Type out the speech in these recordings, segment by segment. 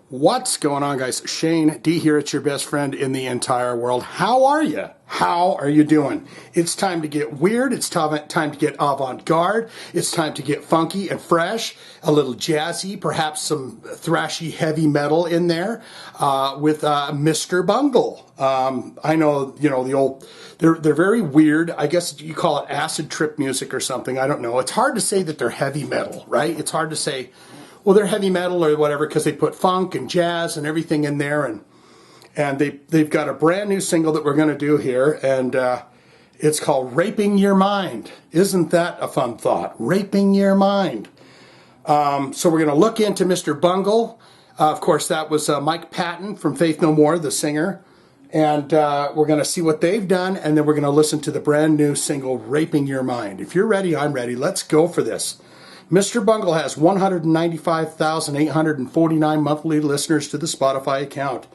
What's going on, guys? Shane D here. It's your best friend in the entire world. How are you? How are you doing? It's time to get weird. It's time to get avant-garde. It's time to get funky and fresh, a little jazzy, perhaps some thrashy heavy metal in there with Mr.Bungle. I know, the old, they're very weird. I guess you call it acid trip music or something. I don't know. It's hard to say that they're heavy metal, right? It's hard to say, well, they're heavy metal or whatever because they put funk and jazz and everything in there, and they've got a brand new single that we're going to do here, and it's called "Raping Your Mind." Isn't that a fun thought? Raping your mind. So we're going to look into Mr.Bungle. Of course, that was Mike Patton from Faith No More, the singer, and we're going to see what they've done, and then we're going to listen to the brand new single "Raping Your Mind." If you're ready, I'm ready. Let's go for this. Mr.Bungle has 195,849 monthly listeners to the Spotify account.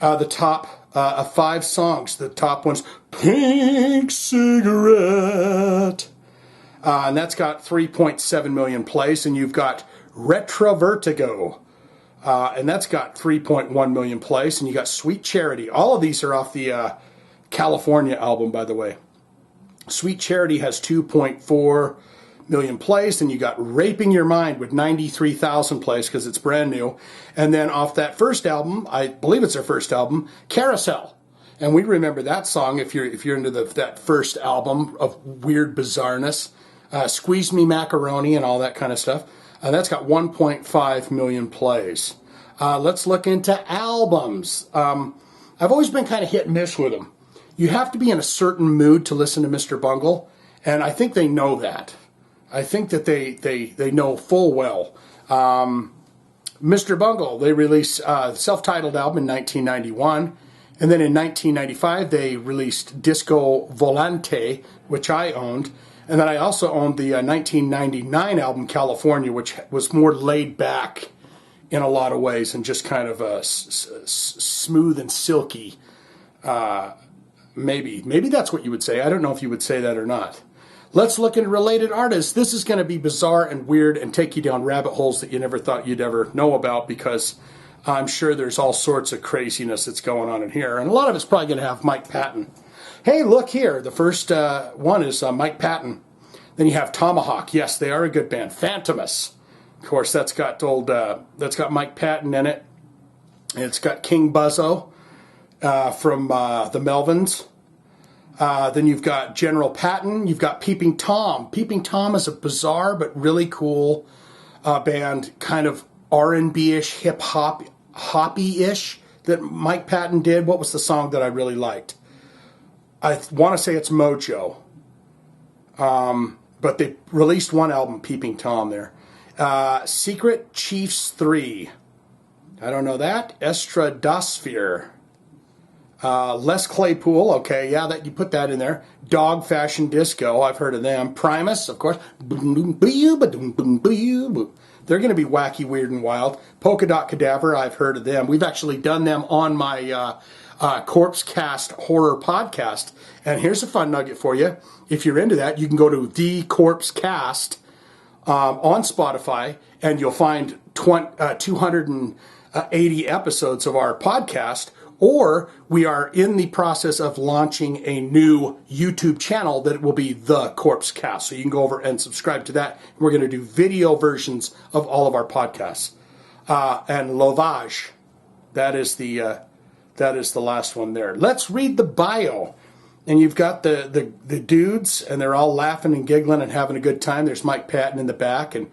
The top of 5 songs, the top one's Pink Cigarette. And that's got 3.7 million plays. And you've got Retro Vertigo. And that's got 3.1 million plays. And you got Sweet Charity. All of these are off the California album, by the way. Sweet Charity has 2.4 million plays, and you got Raping Your Mind with 93,000 plays because it's brand new. And then off that first album, I believe it's their first album, Carousel. And we remember that song if you're into that first album of weird bizarreness. Squeeze Me Macaroni and all that kind of stuff. That's got 1.5 million plays. Let's look into albums. I've always been kind of hit and miss with them. You have to be in a certain mood to listen to Mr.Bungle, and I think they know that. I think that they know full well. Mr.Bungle, they released a self-titled album in 1991. And then in 1995, they released Disco Volante, which I owned. And then I also owned the 1999 album California, which was more laid back in a lot of ways and just kind of smooth and silky. Maybe that's what you would say. I don't know if you would say that or not. Let's look at related artists. This is going to be bizarre and weird and take you down rabbit holes that you never thought you'd ever know about, because I'm sure there's all sorts of craziness that's going on in here. And a lot of it's probably going to have Mike Patton. Hey, look here. The first one is Mike Patton. Then you have Tomahawk. Yes, they are a good band. Phantomus. Of course, that's got Mike Patton in it. And it's got King Buzzo from the Melvins. Then you've got General Patton. You've got Peeping Tom. Peeping Tom is a bizarre but really cool band, kind of R&B-ish, hip-hop, hoppy-ish that Mike Patton did. What was the song that I really liked? I want to say it's Mojo. But they released one album, Peeping Tom, there. Secret Chiefs 3. I don't know that. Estradasphere. Les Claypool, okay, yeah, that you put that in there. Dog Fashion Disco, I've heard of them. Primus, of course. They're going to be wacky, weird, and wild. Polka Dot Cadaver, I've heard of them. We've actually done them on my Corpse Cast horror podcast. And here's a fun nugget for you. If you're into that, you can go to The Corpse Cast on Spotify, and you'll find 280 episodes of our podcast. Or we are in the process of launching a new YouTube channel that will be The Corpse Cast. So you can go over and subscribe to that. We're going to do video versions of all of our podcasts. And Lovage, that is the last one there. Let's read the bio. And you've got the dudes, and they're all laughing and giggling and having a good time. There's Mike Patton in the back, and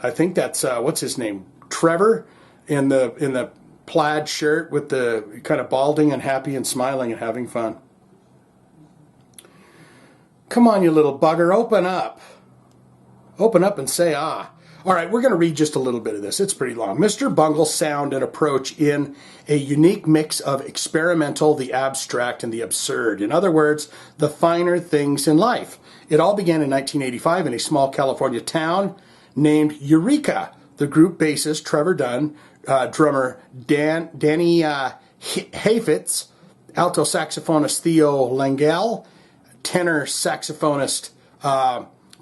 I think that's what's his name, Trevor, in the plaid shirt with the kind of balding and happy and smiling and having fun. Come on, you little bugger, open up. Open up and say ah. All right, we're going to read just a little bit of this. It's pretty long. Mr.Bungle's sound and approach in a unique mix of experimental, the abstract, and the absurd. In other words, the finer things in life. It all began in 1985 in a small California town named Eureka. The group bassist, Trevor Dunn, drummer Danny Hafitz, alto saxophonist Theo Langell, tenor saxophonist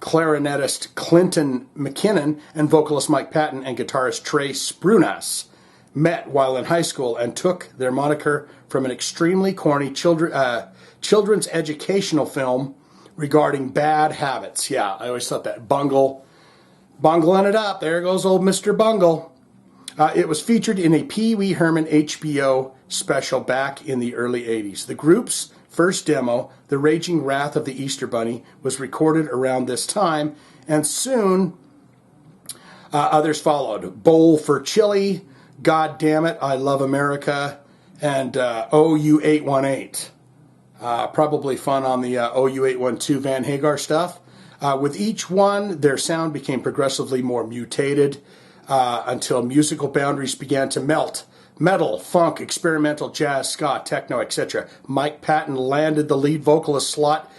clarinetist Clinton McKinnon, and vocalist Mike Patton, and guitarist Trey Spruance. met while in high school and took their moniker from an extremely corny children's educational film regarding bad habits. Yeah, I always thought that. Bungling it up. There goes old Mr. Bungle. It was featured in a Pee Wee Herman HBO special back in the early 80s. The group's first demo, The Raging Wrath of the Easter Bunny, was recorded around this time, and soon others followed. Bowl for Chili, God Damn It, I Love America, and OU818. Probably fun on the OU812 Van Hagar stuff. With each one, their sound became progressively more mutated until musical boundaries began to melt. Metal, funk, experimental, jazz, ska, techno, etc. Mike Patton landed the lead vocalist slot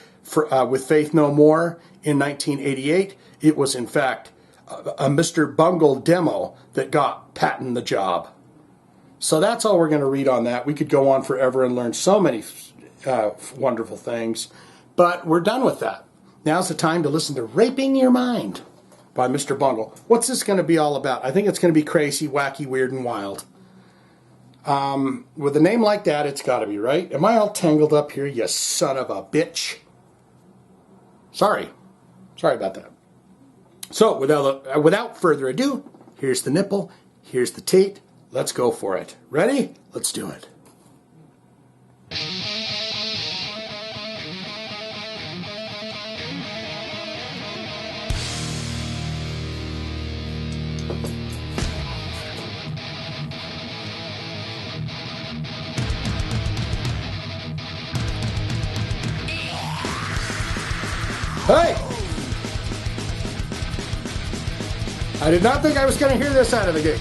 with Faith No More in 1988. It was, in fact, a Mr. Bungle demo that got Patton the job. So that's all we're going to read on that. We could go on forever and learn so many wonderful things, but we're done with that. Now's the time to listen to Raping Your Mind by Mr. Bungle. What's this going to be all about? I think it's going to be crazy, wacky, weird, and wild. With a name like that, it's got to be, right? Am I all tangled up here, you son of a bitch? Sorry about that. So, without further ado, here's the nipple, here's the teat. Let's go for it. Ready? Let's do it. Hey! I did not think I was going to hear this out of the gate.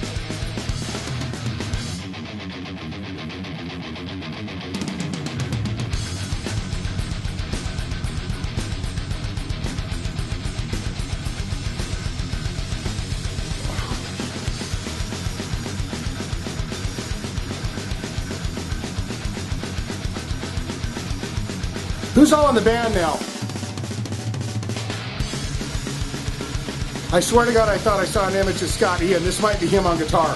Who's all in the band now? I swear to God, I thought I saw an image of Scott Ian. This might be him on guitar.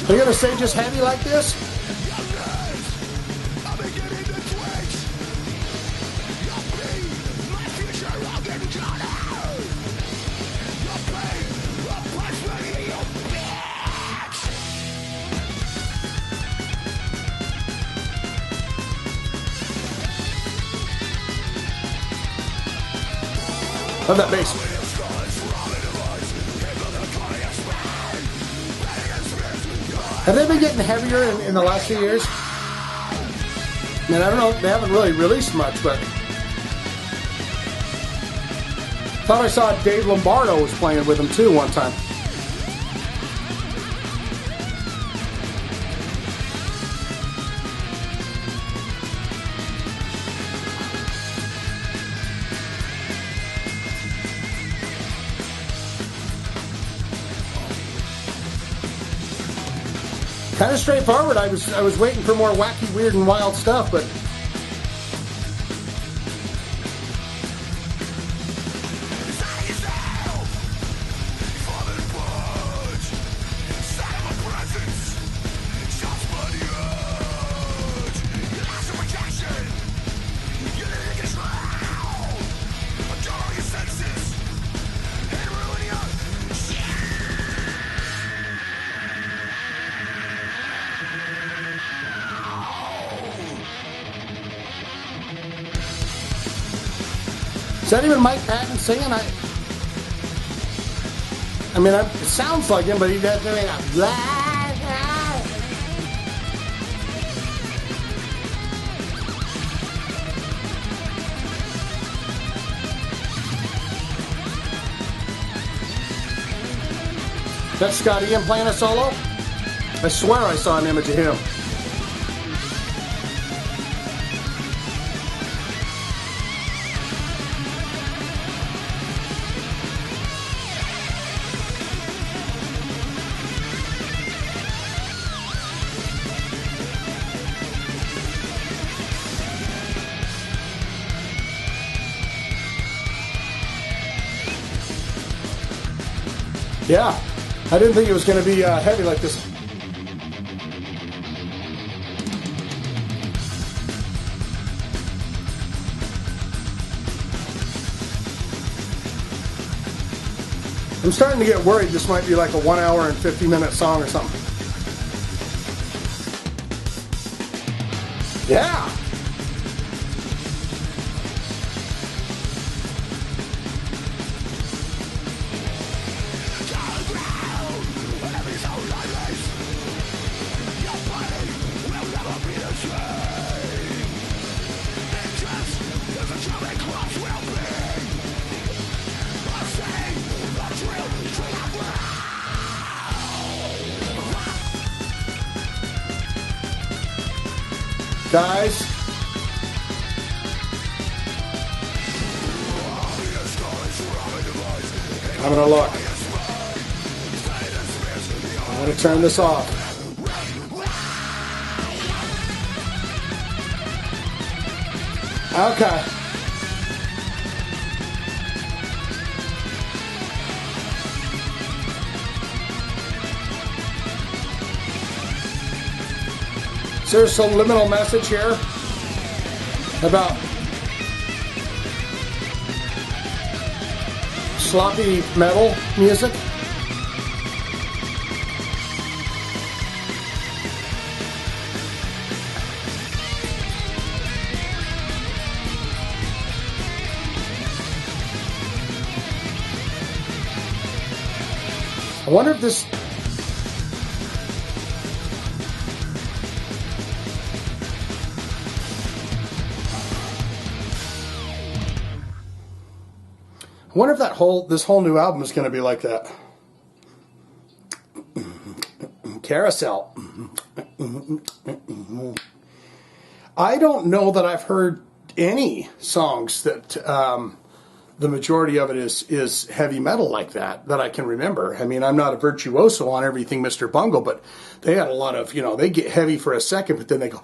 Are you going to say just heavy like this? Love that bass. Have they been getting heavier in the last few years? Man, I don't know. They haven't really released much, but thought I saw Dave Lombardo was playing with them too one time. Kind of straightforward. I was waiting for more wacky, weird, and wild stuff, but is that even Mike Patton singing? I mean, it sounds like him, but he does doing a blah, blah. That's Scott Ian playing a solo? I swear I saw an image of him. Yeah, I didn't think it was going to be heavy like this. I'm starting to get worried this might be like a 1 hour and 50-minute song or something. Yeah! Guys, I'm gonna look. I'm gonna turn this off. Okay. Is there a subliminal message here about sloppy metal music? I wonder if this... I wonder if this whole new album is going to be like that. Carousel. I don't know that I've heard any songs that the majority of it is heavy metal like that I can remember. I mean, I'm not a virtuoso on everything Mr.Bungle, but they had a lot of, they get heavy for a second, but then they go,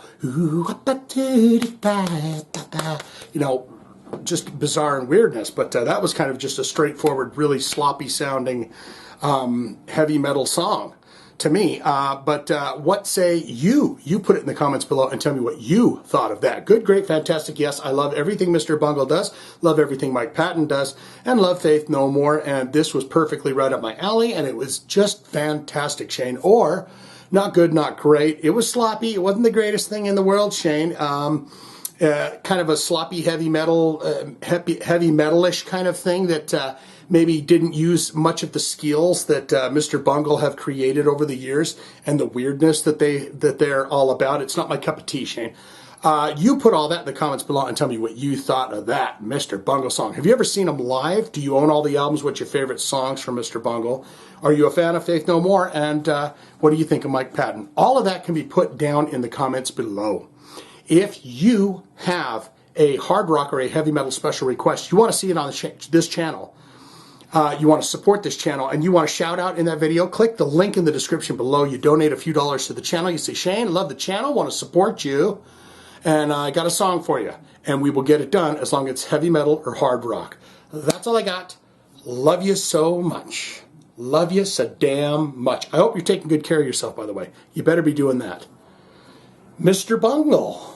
just bizarre and weirdness. But that was kind of just a straightforward, really sloppy sounding heavy metal song to me. But what say you? You put it in the comments below and tell me what you thought of that. Good, great, fantastic. Yes, I love everything Mr. Bungle does. Love everything Mike Patton does. And love Faith No More. And this was perfectly right up my alley. And it was just fantastic, Shane. Or not good, not great. It was sloppy. It wasn't the greatest thing in the world, Shane. Kind of a sloppy heavy metal, heavy metalish kind of thing that maybe didn't use much of the skills that Mr. Bungle have created over the years and the weirdness that they're all about. It's not my cup of tea, Shane. You put all that in the comments below and tell me what you thought of that Mr. Bungle song. Have you ever seen him live? Do you own all the albums? What's your favorite songs from Mr. Bungle? Are you a fan of Faith No More? And what do you think of Mike Patton? All of that can be put down in the comments below. If you have a hard rock or a heavy metal special request, you want to see it on this channel, you want to support this channel, and you want to shout out in that video, click the link in the description below. You donate a few dollars to the channel. You say, Shane, love the channel, want to support you, and I got a song for you. And we will get it done as long as it's heavy metal or hard rock. That's all I got. Love you so much. Love you so damn much. I hope you're taking good care of yourself, by the way. You better be doing that. Mr. Bungle.